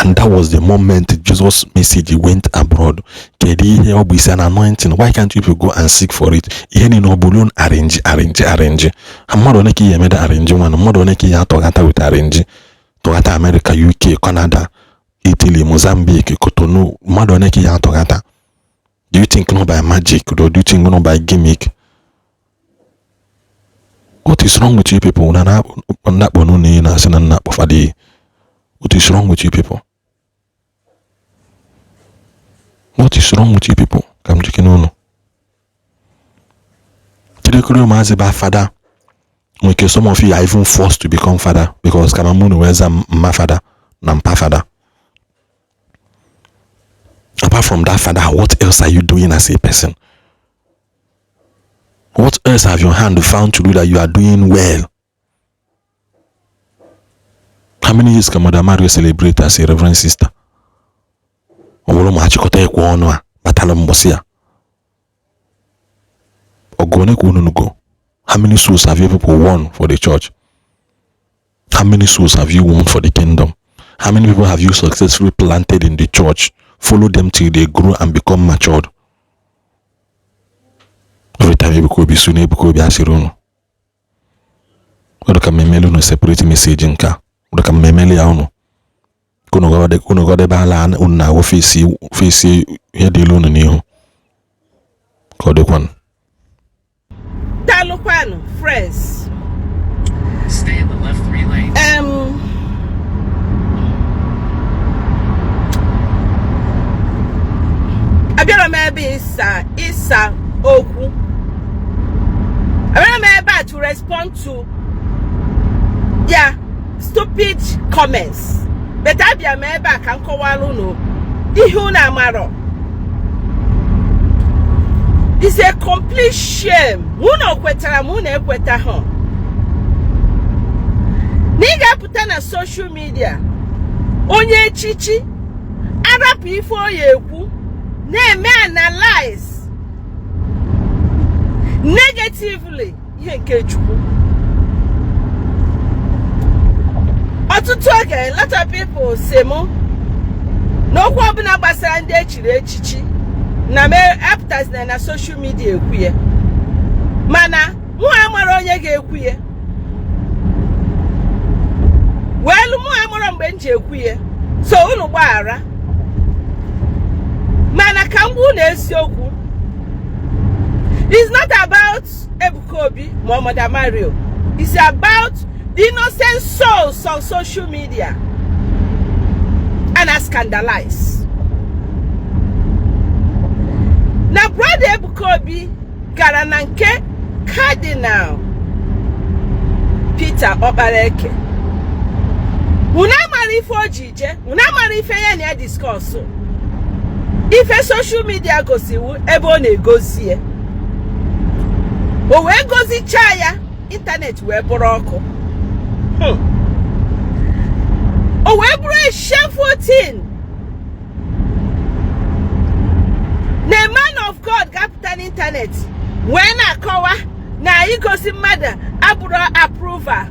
And that was the moment Jesus' message went abroad. Is an anointing. Why can't you people go and seek for it? Arrange. Amadoneki made arrange one. Amadoneki ya togata with arrange. Togata America, UK, Canada, Italy, Mozambique, Cotonou. Amadoneki ya togata. Do you think not by magic, or do you think not by gimmick? What is wrong with you people? What is wrong with you people? What is wrong with you people? Come to Kinono. Father. Okay, some of you are even forced to become father because Kamamun was my father, Nampa father. Apart from that father, what else are you doing as a person? What else have your hand found to do that you are doing well? How many years can Mother Mario celebrate as a reverend sister? How many souls have you people won for the church? How many souls have you won for the kingdom? How many people have you successfully planted in the church? Follow them till they grow and become matured. Every time you could be soon able to be asiruno. What can memelo no separate message in car? What can memeli auno? Kuno go de bala unna office here de loan new. Code one. Kwenu, friends. Stay in the left 3 lanes. Abiola maybe Isa Oku. Abiola maybe to respond to stupid comments. But Abiola maybe can call no. Ihuna maro. It's a complete shame. Muno kwetara mune kweta ho. Niga puta na social media. Onye chichi Arab ifo yekwu na-eme analyze negatively ihe nke Chukwu. Ọtụtụ oge, a lot of people say mo n'okwu ọbụla gbasara ndị echiri echichi na me aptas na social media ekwuye. Mana mụ amara onye ga-ekwuye. Well, mụ amara mgbe nje ekwuye. So unu gbaara. Mana ka mgbu na eziokwu. It's not about Ebukobi, Muhammad Mario. It's about the innocent souls on social media. And are scandalized. Now, brother Ebukobi Garananke Cardinal Peter Obareke. Unamari for Jije, Unamari Feyania discourse. If a social media goes, Ebony goes here. But where goes the chaya? Internet where boroko. Oh, where bro shameful thing. The man of God got an internet. When I call na you go see mother abura approval.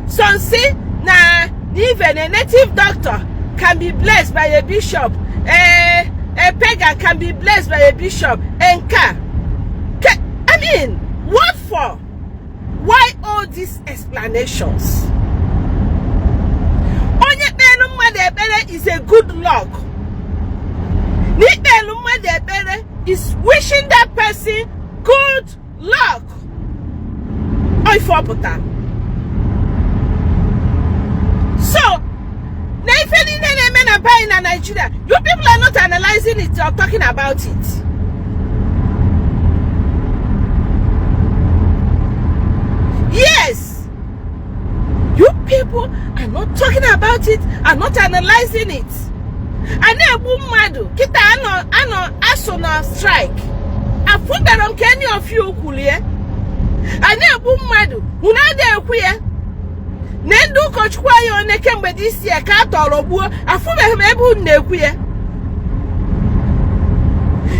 Sonsi na even a native doctor can be blessed by a bishop. A pagan can be blessed by a bishop. I mean, what for? Why all these explanations? Onye pelu mmadụ is a good luck. Nipelu mmadụ is wishing that person good luck. Oifopota. So, in Nigeria, you people are not analyzing it or talking about it. Yes, you people are not talking about it, are not analyzing it. And then madu kita ano asona strike. Afuga don't any of you kulie. And then madu unade ekwe. Nendu kochukwa yo neke mgbe this year ka atorobuo afume ebu na-ekwu.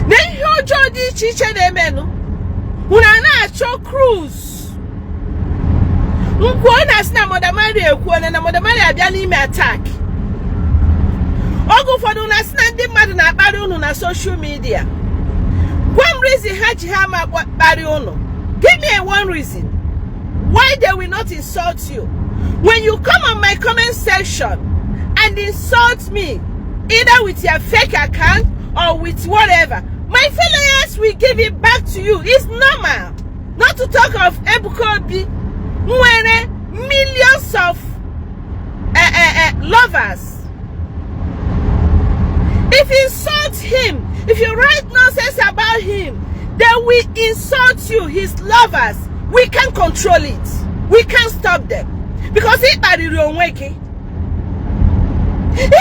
Na ihe ọjọọ dị iche iche na-emenu. Una na-achọ cruise. Nkwo na sina Mother Mario ekwu na Mother Mario abịa n'ime attack. Ogo for the understanding mad na akpari unu na social media. One reason ha ji ha ma akpari unu. Give me one reason why they will not insult you. When you come on my comment section and insult me, either with your fake account or with whatever, my followers will give it back to you. It's normal. Not to talk of Ebukobi, Nwanne, millions of lovers. If you insult him, if you write nonsense about him, they will insult you, his lovers. We can't control it. We can't stop them. Because he bad in your way. He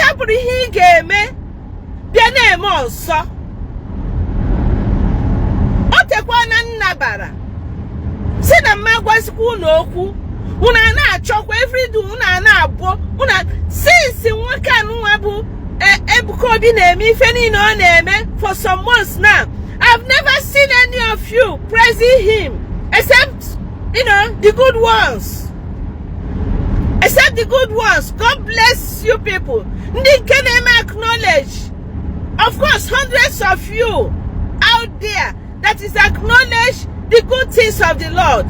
happened he gave me their name also. Otekwana Nabara. Say the magwa school no ku. Una na chokwa every do una na abo. Una since one can wabu Ebukobi name if any no name for some months now. I've never seen any of you praising him except the good ones. Except the good ones. God bless you people. Ndigbo acknowledge. Of course, hundreds of you out there that is acknowledge the good things of the Lord.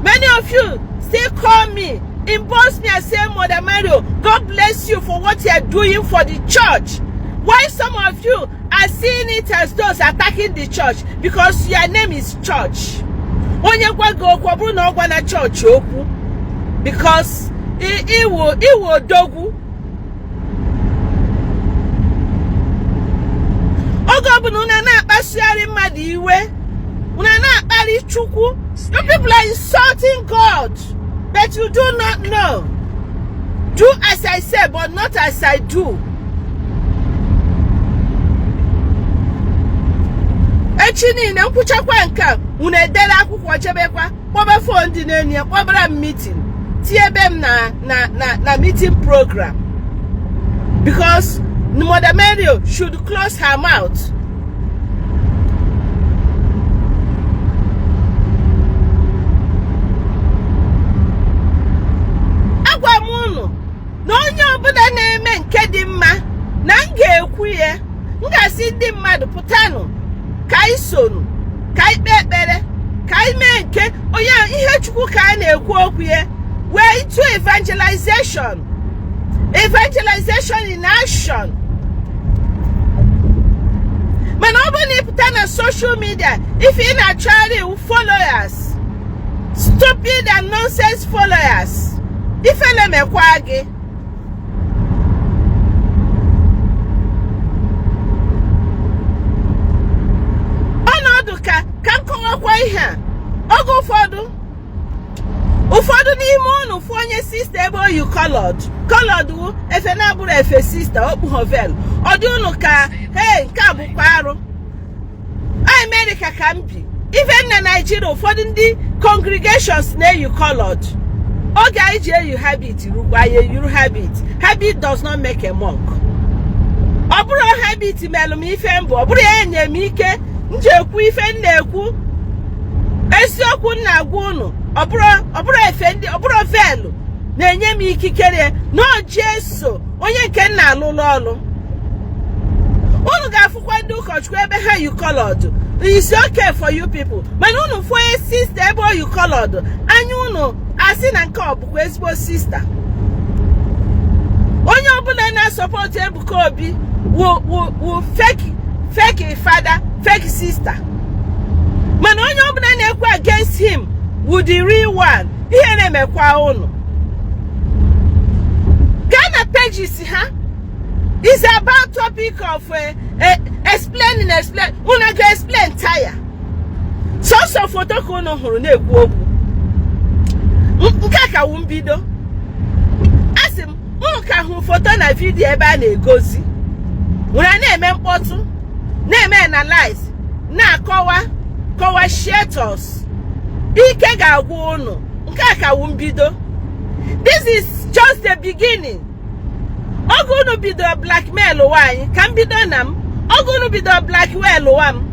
Many of you still call me, inbox me and say, Mother Mario, God bless you for what you are doing for the church. Why some of you are seeing it as those attacking the church? Because your name is church. Because it will dogu. You people are insulting God, but you do not know. Do as I say, but not as I do. Echini na nkuchakwa nka unedela akwụkwọ chebekwa kpọba phone dị n'enyi kpọbara meeting tiebe m na meeting program because Mother Mario should close her mouth. Agwa m unu na onye ọbụla na-eme nke dị mma na m ga-ekwu ya, m ga-asị ndị mmadụ pụtanụ kai sonu kai kpekpere kai mee nke onye ihe Chukwu ka a na-ekwu okwu ya. We're into evangelization in action. Man, nobody put on social media if you're not trying followers, stupid and nonsense followers. If you me kwage ogo ụfọdụ n'ime unu fụ onye sister ebe oyi colored wu efe na abụrụ efe sister okpu hovel ọdị unu ka hey nke a bụkwa arụ. America ka mbi even na Nigeria ụfọdụ ndị congregations na-eyi colored. Oge anyị ji eyi habit rukwa ya eyuru habit does not make a monk. Ọ bụrụ habit melụ m ife mbụ, ọ bụrụ ya enye m ike nje ekwu ife m na-ekwu esiokwu na-agwa unu. Ọ bụrụ efe ndị ọ bụrụ velu na-enye m ikikere no Jesu onye nke nna alụlụ ọlụ. Unu ga-afụkwa ndị ụkọchukwu ebe ha you colored. It's okay for you people. Mana unu fụ onye sister ebe o you colored, anya unu asị na nke ọ bụkwa ezigbo sister. Onye ọbụla na-support Ebukobi will fake father, fake sister. Mana onye ọbụla na-ekwu against him would the real one. Ihe na-emekwa unu. Ghana pages ha is about topic of explain. Una go explain tire. So photo ko unu hụrụ na-ekwu okwu. Nke ka wumbido. Asim unu ka hụ photo na video ebe a na-egosi. Una na-eme mkpọtụ, na-eme analyze, na-akọwa shares. Ike ga-agwụ unu. Nke ka wumbido. This is just the beginning. Ogo unu bido blackmail wanyị ka m bido na m. Ogo unu bido blackmail wam.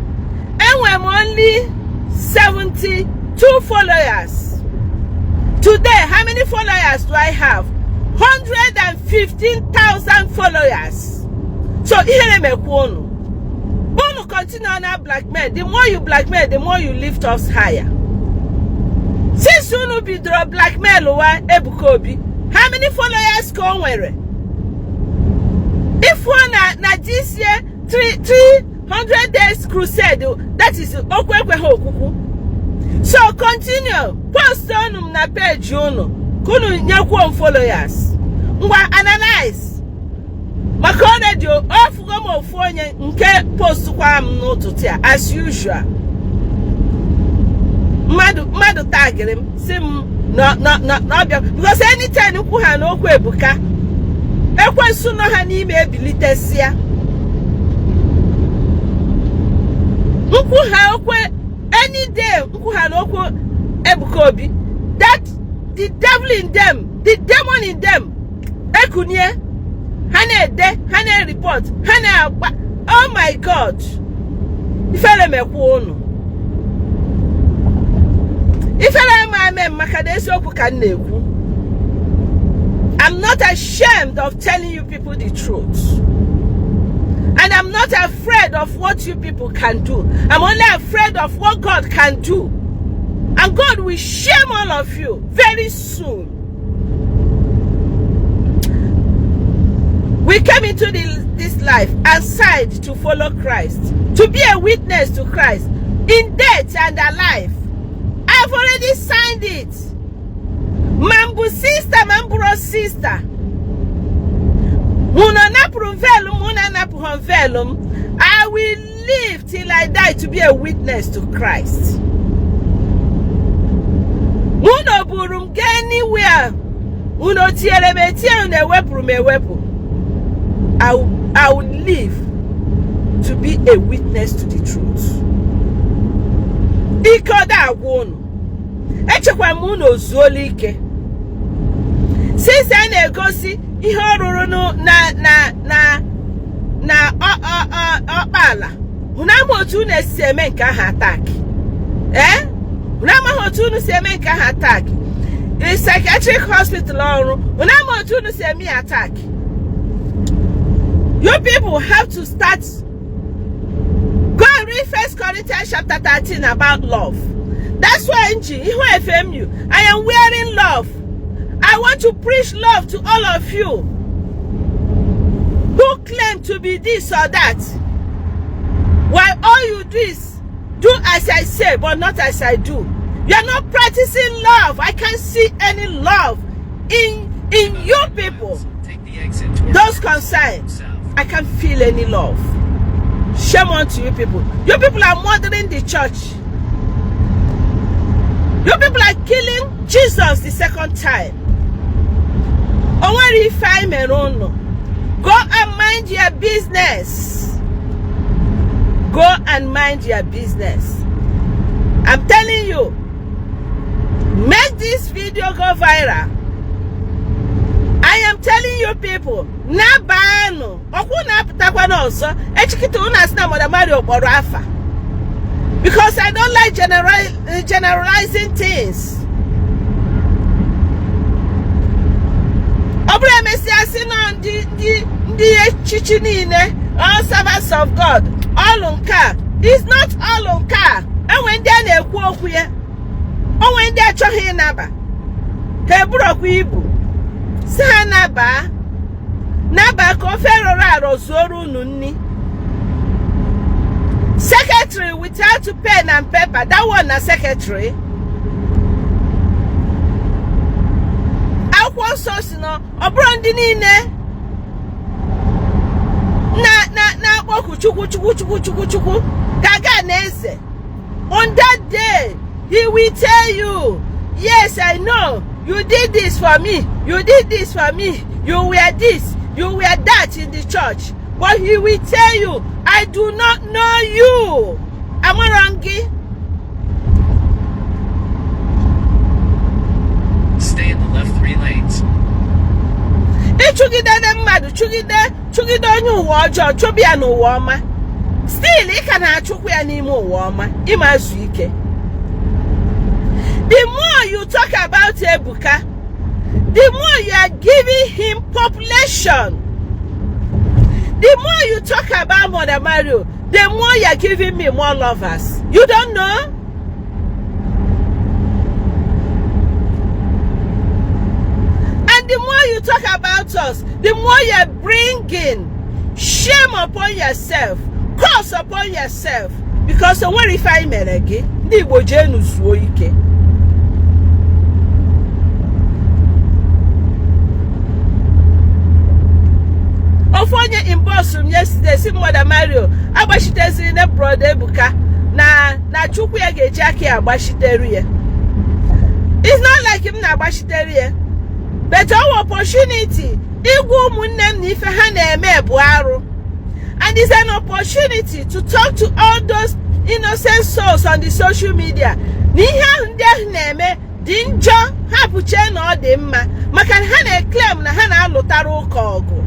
Enwe m only 72 followers. Today, how many followers do I have? 115,000 followers. So here me continue on our blackmail. The more you blackmail, the more you lift us higher. Since you no be draw blackmail wa ebukobi, how many followers come where? If one na this year 300 days crusade, that is okwekwe hokuku. So continue. Post on na page kunu nyakwo followers. Ngwa analyze. Makona dio ofugo mo fonye nke post kwa m n'ụtụtụ a as usual. Madu tag him sim no because anytime you ha no okwu ebuka ekwensu no ha n'ime ebilitesia nkwu ha okwe any day nkwu ha no okwu ebuka obi that the devil in them, the demon in them ekunie hane report hane oh my God ifele mekwu unu ifele ma me makadesi okwu ka na-ekwu. I'm not ashamed of telling you people the truth, and I'm not afraid of what you people can do. I'm only afraid of what God can do, and God will shame all of you very soon. We came into this life aside to follow Christ, to be a witness to Christ in death and alive. I've already signed it. Mambu sister, Mamburo sister. I will live till I die to be a witness to Christ. Muno burum anywhere. Uno tielebetia unewepu. I will live to be a witness to the truth. Ikoda agwono. Echekwa muno zuolike. Since I negosi ihe oruru na opala. Unamo otu na seme nke ha attack. Unamo otu na seme nke ha attack. In psychiatric hospital oru, unamo otu na seme attack. You people have to start. Go and read 1 Corinthians chapter 13 about love. That's why I am wearing love. I want to preach love to all of you who claim to be this or that. While all you do is do as I say, but not as I do. You are not practicing love. I can't see any love in you people. Those concerned. I can't feel any love. Shame on to you people. You people are murdering the church. You people are killing Jesus the second time. Go and mind your business. Go and mind your business. I'm telling you, make this video go viral. I am telling you people, because I don't like generalizing things. All servants of God, all on car. It's not all on car. And when they're when they're trying Naba konferora zoru nunni. Secretary without pen and paper. That one a secretary. Akwa source no obrondi nine. Na boku chuku. Gaga neze. On that day, he will tell you, yes, I know. You did this for me. You did this for me. You were this. You were that in the church. But he will tell you, I do not know you. Am I wrong? Stay in the left 3 lanes. Still, he can have the more you talk about Ebuka, the more you are giving him population. The more you talk about Mother Mario, the more you're giving me more lovers. You don't know? And the more you talk about us, the more you're bringing shame upon yourself, curse upon yourself. Because when if I merege, Ndigbo jenu zuo ike. Ofonye in Boston yesterday, see Mother Mario, abashitezi ne brother Ebuka, na chukwu ya geji aki abashiterie. It's not like him na abashiterie, but our opportunity, igwu munnem ni fe ha na-eme bụ arụ. And it's an opportunity to talk to all those innocent souls on the social media. N'ihe ndị ahụ na-eme dị njọ, ha pụche na ọ dị mma, maka ha na-eklem na ha na-alụtara ụka ọgụ.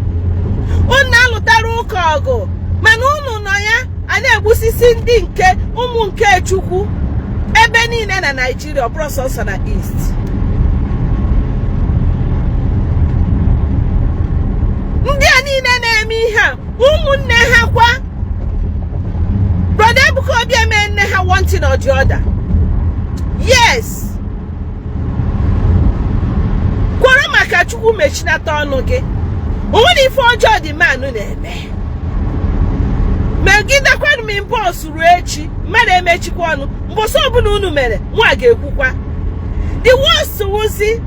Unu na-alụtara ụka ọgụ, mana unu nọ ya a na-egbusisi ndị nke ụmụ nke Chukwu ebe niile na Nigeria, ọbụrụ sọsọ na East. Ndị a niile na-eme ihe a, ụmụnne ha kwa. Brother Ebuka Obi eme nne ha one thing or the other. Yes. Kwara maka Chukwu mechinata ọnụ gị. Onwere ife ọjọọ dị mmanụ na-eme. Megidekwanụ m mbọ osuru echi, mmadụ emechikwa ọnụ. Mbọsọ ọbụla unu mere, nwa ga-ekwukwa. The worst wuzi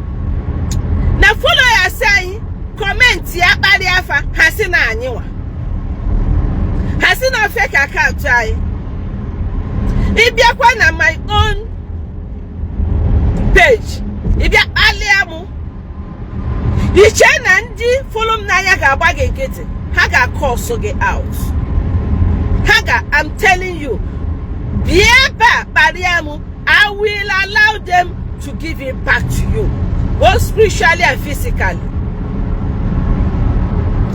na followers anyị comment ya kpali afa ha si na anyị nwa. Ha si na fake account anyị. Ịbịakwa na my own page, ịbịa kpalia mụ. Iche na ndị follow m n'anya ga-agba gị nkịtị, ha ga-curse gị out. I'm telling you, bieba bariamu, I will allow them to give it back to you, both spiritually and physically.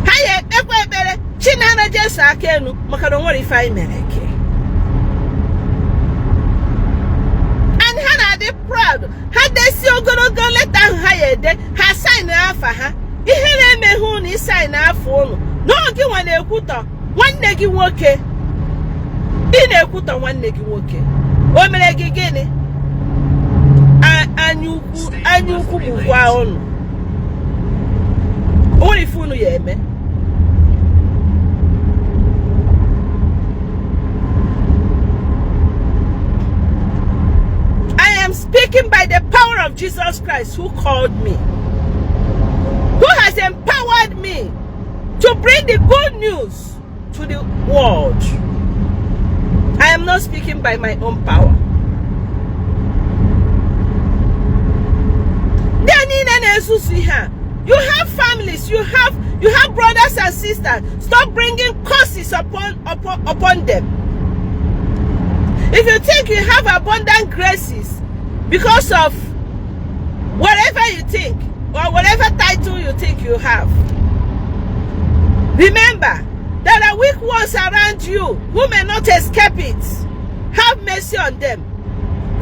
Haye ekwebere chinana Jesu akenu maka na nwere ife anyị mere eke. And ha na-adị proud. Ha desi ogologo leta ahụ ha ya ede, ha sign afa ha. Ihe na-eme hụ na sign afa unu. N'oge nwa na-ekwutọ nwanne gị nwoke. Ị na-ekwutọ nwanne gị nwoke. O mere gị gịnị? Anya ukwu bụkwa unu. O nwere ife unu ya eme. Speaking by the power of Jesus Christ who called me, who has empowered me to bring the good news to the world. I am not speaking by my own power. You have families, you have brothers and sisters. Stop bringing curses upon them. If you think you have abundant graces because of whatever you think or whatever title you think you have, remember there are weak ones around you who may not escape it. Have mercy on them.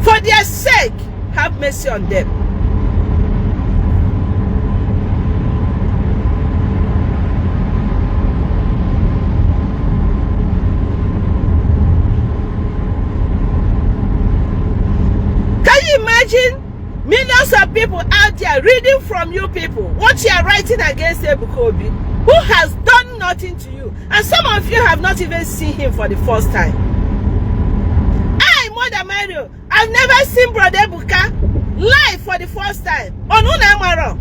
For their sake, have mercy on them. Imagine millions of people out there reading from you people what you are writing against Ebuka Obi, who has done nothing to you, and some of you have not even seen him for the first time. I, Mother Mario, I've never seen Brother Ebuka live for the first time on Unamaro.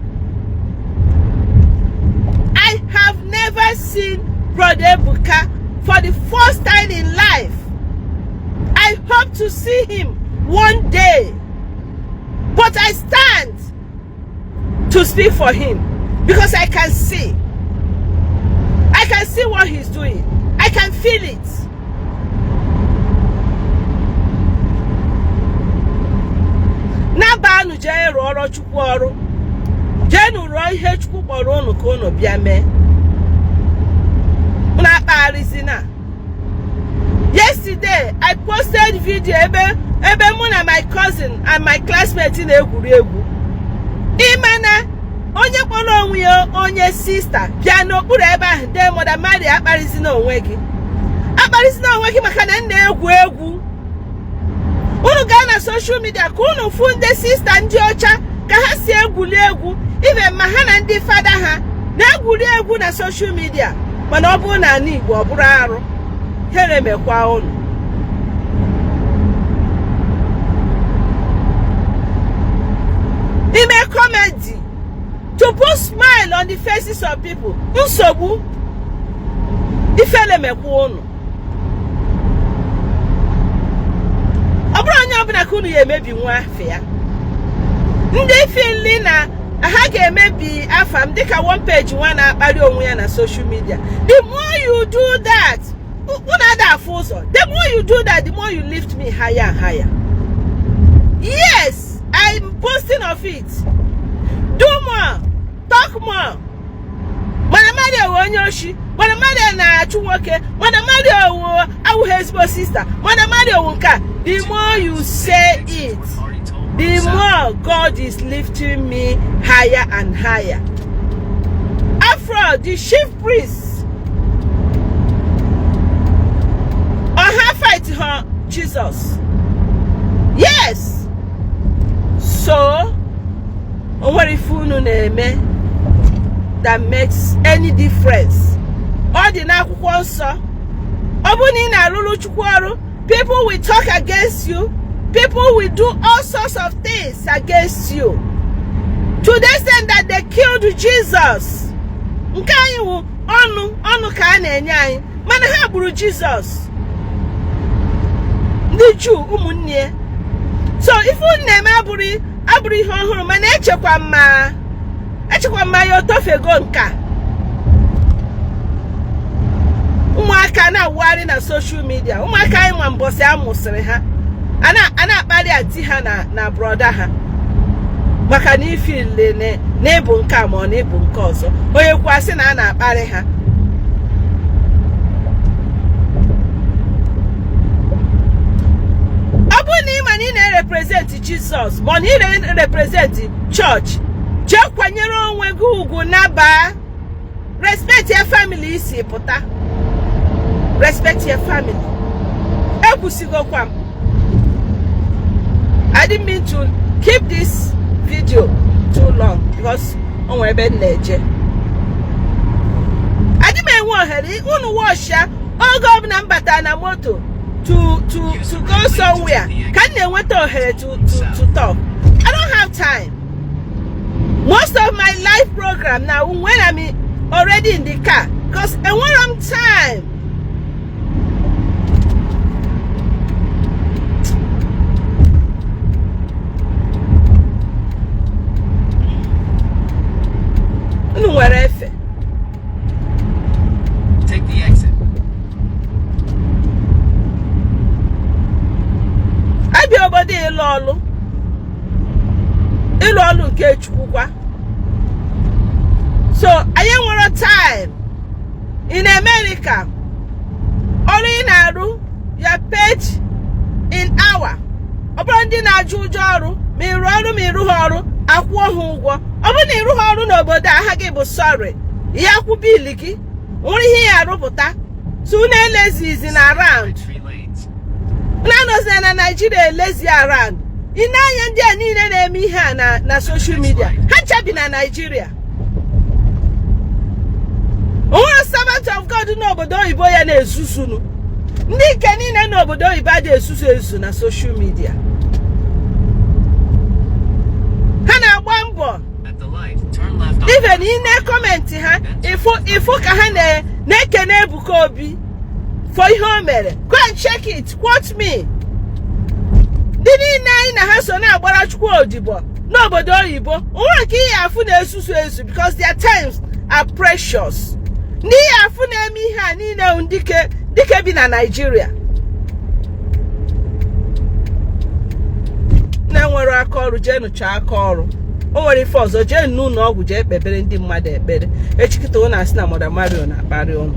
I have never seen Brother Ebuka for the first time in life. I hope to see him one day. But I stand to speak for him because I can see. I can see what he's doing. I can feel it. Nabanu je roro chukwu oru. Jenu ro ihe chukwu kpọrọ unu ka unu bịa mee. Unu akparizina. Yesterday, I posted video ebe mụ na my cousin and my classmate in egwuregwu. Imana onye kpọrọ onwe ya onye sista bịa n'okpuru ebe ahụ dee Mother Mary akparịzi n'onwe gị maka na na-egwu egwu. Unu gaa na social media ka unu fụ ndị sista ndị ọcha ka ha si egwuli egwu ibe ma ha na ndị fada ha na-egwuri egwu na social media, mana ọ bụrụ na ala Igbo ọ bụrụ arụ here mekwa unu. Ime comedy to put smile on the faces of people. Nsogbu ifele mekwa unu. Ọ bụrụ onye ọbụla ka unu ya emebi nwa afọ ya. Ndị fili na ha ga-emebi afa m dịka one page nwa na-akparị onwe ya na social media. The more you do that, the more you do that, the more you lift me higher and higher. Yes, I'm boasting of it. Do more, talk more. Mother Mary onye oshi, Mother Mary na-achụ nwoke, Mother Mary awụghị ezigbo sister, Mother Mary nka. The more you say it, the more God is lifting me higher and higher. Afro, the chief priest, her fight her Jesus. Yes. So, what if you name that makes any difference? All the nakwụkwọ nsọ, ọ bụ na ị na-arụrụ Chukwu ọrụ, people will talk against you. People will do all sorts of things against you. To the extent that they killed Jesus. Nke anyị wụ ọnụ ka a na-enye anyị, mana ha gburu Jesus. Ndị Juu ụmụnne. So if nne m abụrụ ihe ọhụrụ, mana echekwa mma ya otofego nka. Ụmụaka na-awụgharị na social media. Ụmụaka anyị nwa mbọsị amụsịrị ha. Ana akparị ati ha na broda ha. Maka na ifile na-ebu nke a ma ọ na-ebu nke ọzọ. Onye kwasị na a na-akparị ha. Ọ bụ na ịma na ị na-represent Jesus, ma na ị na-represent church, jee kwanyere onwe gị ugwu naba. Respect your family isi pụta. Respect your family. Ekwusigokwa m. I didn't mean to keep this video too long because on my bed ledge. I didn't mean one head. Unu wash ya. All governor mbata na moto to go somewhere. Can you wait to her to talk? I don't have time. Most of my live program now when I'm already in the car because I want time. Take the exit. I be over there ịlụ ọlụ nke Chukwukwa. So I nwere time in America. Only na-arụ ya page in hour. Ọ bụrụ ndị na-ajụ ụjọ ọrụ, ma ịrụ ọrụ ma ịrụ ọrụ, akwụọ ha ụgwọ. Ọ bụrụ na ịrụ ọrụ n'obodo aha gị bụ sorry, ya akwụ bill gị. Nwere ihe ya arụpụta. So na-elezizi na around. Na Nigeria lazy around. Inanya ndị a niile na-eme ihe a na social media. Ha chabi na Nigeria. Onwe servant of God n'obodo oyibo ya na-esusunu. Ndị nke niile n'obodo oyibo adị esusu na social media. Ha na-agba mbọ. Even in a comment ha, if ka ha na-ekene Ebuka Obi for ihe o mere. Go and check it. Quote me. Dini na ha so na agbara Chukwu odibo n'obodo oyibo. Onwe nke ihe afu na esusu because their times are precious. Ndị afu na eme ihe a niile dike bi na Nigeria. Na nwere aka ọrụ jee nụcha aka ọrụ. O nwere ife ọzọ jee n'ụlọ ọgwụ jee kpebere ndị mmadụ ekpere. Echikita ọ na-asị na Mother Mary na-akparị ọnụ.